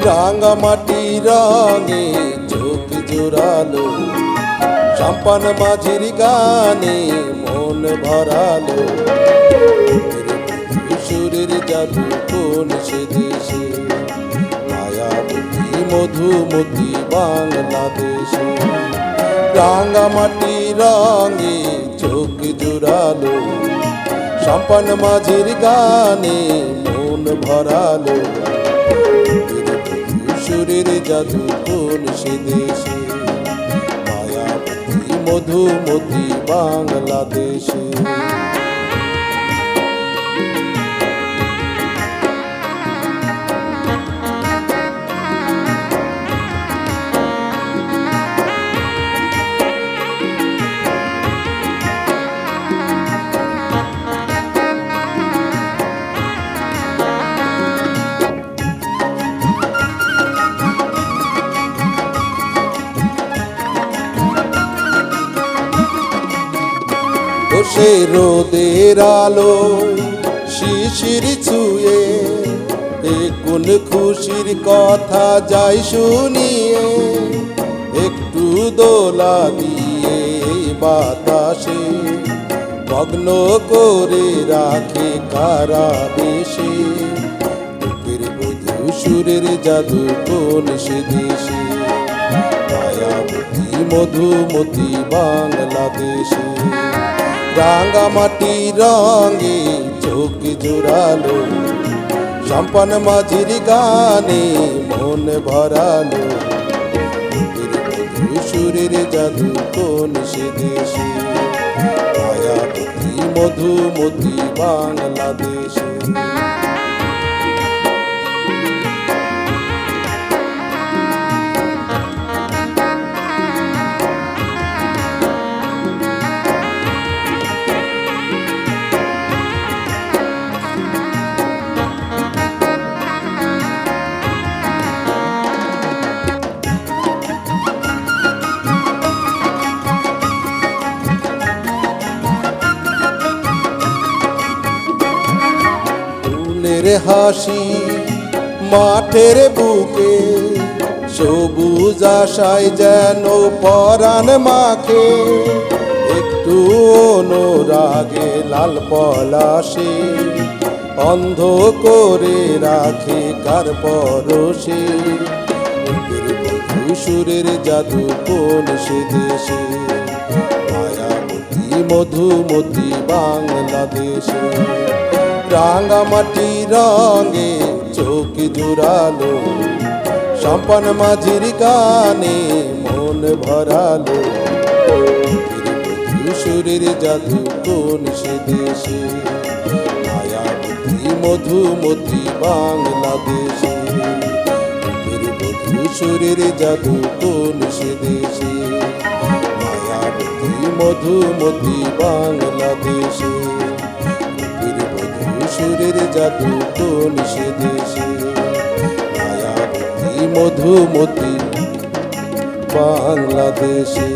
রাঙামাটি রঙে চোখ জোড়ালো, সম্পান মাঝির গানে মন ভরালো। সুরের জাদু কোন সে দেশে, মায়াবতী মধুমতি বাংলাদেশে। রাঙামাটি রঙে চোখ জোড়ালো, সম্পান মাঝির গানে মন ভরালো। সুরের জাদু কোন সে দেশে, মায়াবতী মধুমতি বাংলাদেশে। সে রোদের আলো শিশির ছুঁয়ে, এ কোন খুশির কথা যাই শুনিয়ে। একটু দোলা দিয়ে বাতাসে মগ্ন করে রাখে কারা বেশে। বুকের বধূ সুরের জাদু কোন সে দেশে, মায়াবতী মধুমতি বাংলাদেশে। রাঙামাটি রঙে চোখ জোড়ালো, সম্পান মাঝির গানে মন ভরালো। সুরের জাদু কোন সে দেশে, মায়াবতী মধুমতি বাংলাদেশে। হাসি মাঠের বুকে, সবুজ আশায় যেন পরাণ মাখে। একটু অনুরাগে লাল পলাশে অন্ধ করে রাখে কার পরশে। সুরের জাদু কোন সে দেশে, মায়াবতী মধুমতি বাংলাদেশে। রাঙামাটি রঙে চোখ জোড়ালো, সম্পান মাঝির গানে মন ভরালো। সুরের জাদু কোন সে দেশে, মায়াবতী মধুমতি বাংলাদেশে। সুরের জাদু কোন সে দেশে, মায়াবতী মধুমতি বাংলাদেশে। সুরের জাদু কোন সে দেশে, মায়াবতী মধুমতি বাংলাদেশে।